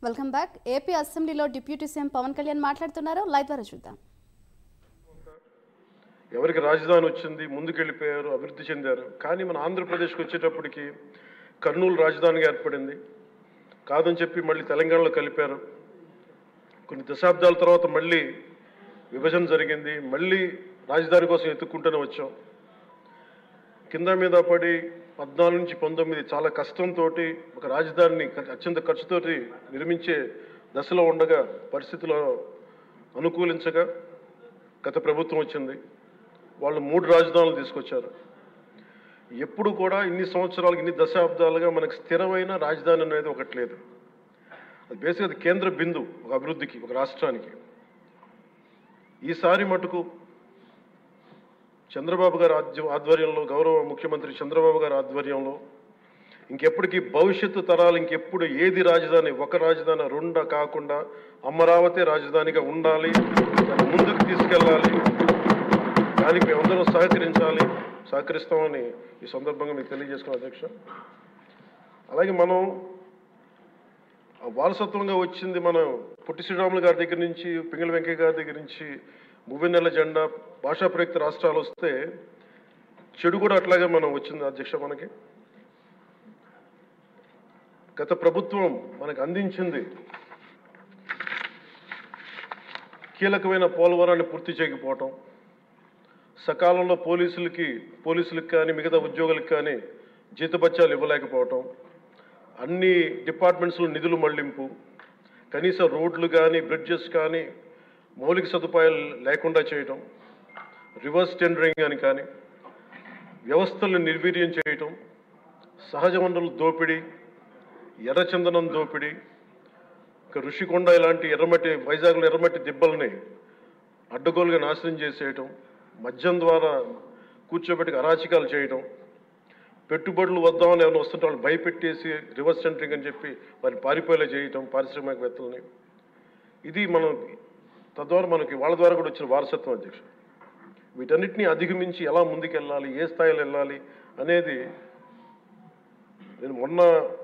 Welcome back. AP అసెంబ్లీలో deputy CM Pawan Kalyan మాట్లాడుతున్నారు. Live ద్వారా చూద్దాం. ఎవరికి రాజధాని వచ్చింది, ముందుకెళ్ళిపోయారు, అభివృద్ధి చెందారు. కానీ మన ఆంధ్రప్రదేశ్కి వచ్చేటప్పటికి కర్నూలు రాజధానిగా ఏర్పడింది. కాదని చెప్పి మళ్ళీ తెలంగాణలో కలిపారు. కొన్ని దశాబ్దాల తర్వాత మళ్ళీ విభజన జరిగింది. మళ్ళీ రాజధాని కోసం ఎత్తుక్కుంటూనే వచ్చాం. కింద మీద పడి 14 నుంచి 19 చాలా కష్టంతో ఒక రాజధానిని అత్యంత ఖర్చుతోటి నిర్మించే దశలో ఉండగా పరిస్థితులు అనుకూలించగా గత ప్రభుత్వం వచ్చింది. వాళ్ళు 3 రాజధానులు తీసుకొచ్చారు. ఎప్పుడు కూడా ఇన్ని సంవత్సరాలు ఇన్ని దశాబ్దాలుగా మనకు స్థిరమైన రాజధాని అనేది ఒకటి లేదు. అది బేసిక్గా అది కేంద్ర బిందు ఒక అభివృద్ధికి, ఒక రాష్ట్రానికి. ఈసారి మటుకు చంద్రబాబు గారి ఆధ్వర్యంలో, గౌరవ ముఖ్యమంత్రి చంద్రబాబు గారి ఆధ్వర్యంలో ఇంకెప్పటికీ భవిష్యత్తు తరాలు ఇంకెప్పుడు ఏది రాజధాని, ఒక రాజధాని రెండా కాకుండా అమరావతి రాజధానిగా ఉండాలి, దాన్ని ముందుకు తీసుకెళ్ళాలి. దానికి మేమందరం సహకరిస్తామని ఈ సందర్భంగా మీకు తెలియజేసుకున్నాం అధ్యక్ష. అలాగే మనం వారసత్వంగా వచ్చింది మనం పొట్టి శ్రీరాములు గారి దగ్గర నుంచి, పింగళి వెంకయ్య గారి దగ్గర నుంచి మువ్వెన్నెల జెండా, భాషా ప్రయుక్త రాష్ట్రాలు వస్తే చెడు కూడా అట్లాగే మనం వచ్చింది అధ్యక్ష. మనకి గత ప్రభుత్వం మనకు అందించింది కీలకమైన పోలవరాన్ని పూర్తి చేయకపోవటం, సకాలంలో పోలీసులకు కానీ మిగతా ఉద్యోగులకు కానీ జీతభత్యాలు ఇవ్వలేకపోవటం, అన్ని డిపార్ట్మెంట్స్లో నిధులు మళ్లింపు, కనీస రోడ్లు కానీ బ్రిడ్జెస్ కానీ మౌలిక సదుపాయాలు లేకుండా చేయటం, రివర్స్ టెండరింగ్ అని కానీ వ్యవస్థలను నిర్వీర్యం చేయటం, సహజ వనరుల దోపిడీ, ఎర్రచందనం దోపిడీ, ఋషికొండ ఇలాంటి వైజాగ్లో ఎర్రమట్టి దిబ్బల్ని అడ్డగోలుగా నాశనం చేసేయటం, మద్యం ద్వారా కూర్చోబెట్టి అరాచకాలు చేయటం, పెట్టుబడులు వద్దామని ఎవరైనా వస్తుంటే వాళ్ళు భయపెట్టేసి రివర్స్ టెండరింగ్ అని చెప్పి వారిని పారిపోయేలా చేయటం పారిశ్రామికవేత్తలని. ఇది మనం తద్వారా మనకి వాళ్ళ ద్వారా కూడా వచ్చిన వారసత్వం అధ్యక్ష. వీటన్నిటిని అధిగమించి ఎలా ముందుకెళ్ళాలి, ఏ స్థాయిలో వెళ్ళాలి అనేది నేను మొన్న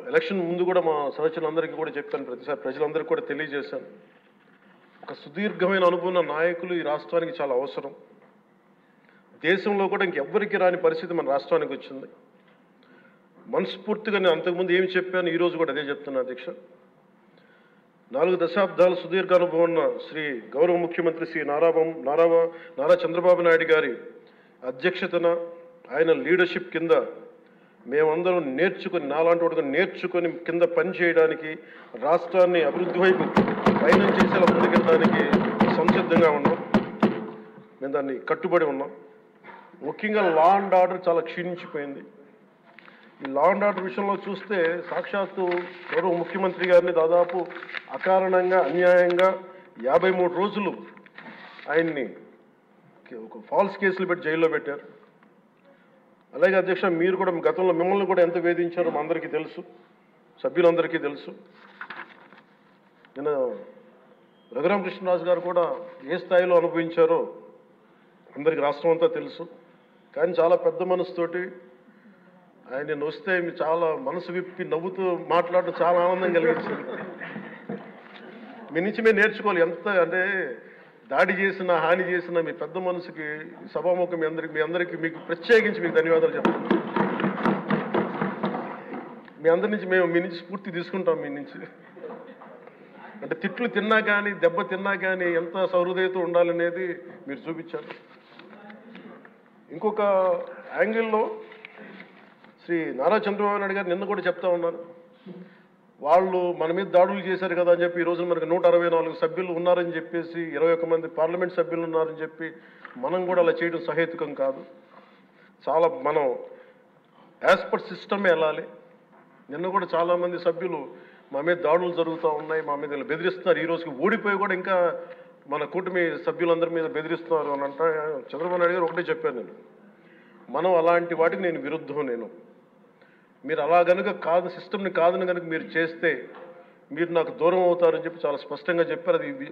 ఎలక్షన్ ముందు కూడా మా సహచరులందరికీ కూడా చెప్పాను, ప్రతిసారి ప్రజలందరికీ కూడా తెలియజేశాను. ఒక సుదీర్ఘమైన అనుభవం నాయకులు ఈ రాష్ట్రానికి చాలా అవసరం. దేశంలో కూడా ఇంకెవ్వరికి రాని పరిస్థితి మన రాష్ట్రానికి వచ్చింది. మనస్ఫూర్తిగా నేను అంతకుముందు ఏమి చెప్పాను, ఈరోజు కూడా అదే చెప్తున్నా అధ్యక్ష. 4 దశాబ్దాల సుదీర్ఘ అనుభవం ఉన్న శ్రీ గౌరవ ముఖ్యమంత్రి శ్రీ నారా చంద్రబాబు నాయుడు గారి అధ్యక్షతన, ఆయన లీడర్షిప్ కింద మేమందరం నాలాంటి వాడుగా నేర్చుకొని కింద పని చేయడానికి, రాష్ట్రాన్ని అభివృద్ధి వైపు పయనం చేసేలా ముందుకెళ్ళడానికి సంసిద్ధంగా ఉన్నాం. మేము దాన్ని కట్టుబడి ఉన్నాం. ముఖ్యంగా లా అండ్ ఆర్డర్ చాలా క్షీణించిపోయింది. ఈ లా అండ్ ఆర్డర్ విషయంలో చూస్తే సాక్షాత్తు గౌరవ ముఖ్యమంత్రి గారిని దాదాపు అకారణంగా, అన్యాయంగా 53 రోజులు ఆయన్ని ఒక ఫాల్స్ కేసులు పెట్టి జైల్లో పెట్టారు. అలాగే అధ్యక్ష, మీరు కూడా గతంలో మిమ్మల్ని కూడా ఎంత వేధించారో మా అందరికీ తెలుసు, సభ్యులందరికీ తెలుసు. నేను రఘురామకృష్ణరాజు గారు కూడా ఏ స్థాయిలో అనుభవించారో అందరికీ రాష్ట్రం అంతా తెలుసు. కానీ చాలా పెద్ద మనసుతోటి ఆయన వస్తే చాలా మనసు విప్పి నవ్వుతూ మాట్లాడటం చాలా ఆనందం కలిగించింది. మీ నుంచి మేము నేర్చుకోవాలి. ఎంత అంటే దాడి చేసిన, హాని చేసిన మీ పెద్ద మనసుకి సభాముఖం మీ అందరికీ మీకు ప్రత్యేకించి మీకు ధన్యవాదాలు చెప్తాను. మీ అందరి నుంచి మీ నుంచి స్ఫూర్తి తీసుకుంటాం. మీ నుంచి అంటే తిట్లు తిన్నా కానీ, దెబ్బ తిన్నా కానీ ఎంత సహృదయతో ఉండాలనేది మీరు చూపించారు. ఇంకొక యాంగిల్లో శ్రీ నారా చంద్రబాబు నాయుడు గారు నిన్న కూడా చెప్తా ఉన్నారు, వాళ్ళు మన మీద దాడులు చేశారు కదా అని చెప్పి ఈ రోజు మనకు 164 సభ్యులు ఉన్నారని చెప్పేసి, 21 మంది పార్లమెంట్ సభ్యులు ఉన్నారని చెప్పి మనం కూడా అలా చేయడం సహేతుకం కాదు. చాలా మనం యాజ్ పర్ సిస్టమే వెళ్ళాలి. నిన్న కూడా చాలామంది సభ్యులు మా మీద దాడులు జరుగుతూ ఉన్నాయి, మా మీద బెదిరిస్తున్నారు, ఈ రోజుకి ఓడిపోయి కూడా ఇంకా మన కూటమి సభ్యులందరి మీద బెదిరిస్తున్నారు అని అంటే చంద్రబాబు నాయుడు గారు ఒకటే చెప్పాను, మనం అలాంటి వాటికి నేను విరుద్ధం. మీరు అలా కనుక కాదు, సిస్టమ్ని కాదని కనుక మీరు చేస్తే మీరు నాకు దూరం అవుతారని చెప్పి చాలా స్పష్టంగా చెప్పారు. అది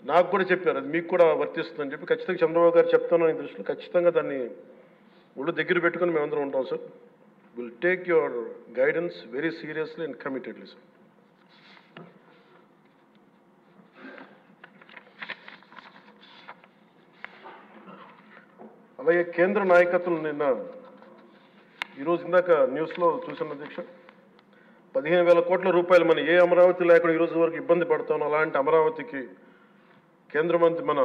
నాకు కూడా చెప్పారు, అది మీకు కూడా వర్తిస్తుందని చెప్పి ఖచ్చితంగా చంద్రబాబు గారు చెప్తాను ఈ దృష్టిలో ఖచ్చితంగా దాన్ని ఒళ్ళు దగ్గర పెట్టుకుని మేమందరం ఉంటాం sir. Will take your guidance very seriously and committedly sir. అలాగే కేంద్ర నాయకత్వం నిన్న ఈరోజు ఇందాక న్యూస్లో చూసిన అధ్యక్ష 15,000 కోట్ల రూపాయలు మన అమరావతి లేకుండా ఈరోజు వరకు ఇబ్బంది పడతాం. అలాంటి అమరావతికి కేంద్ర మంత్రి మన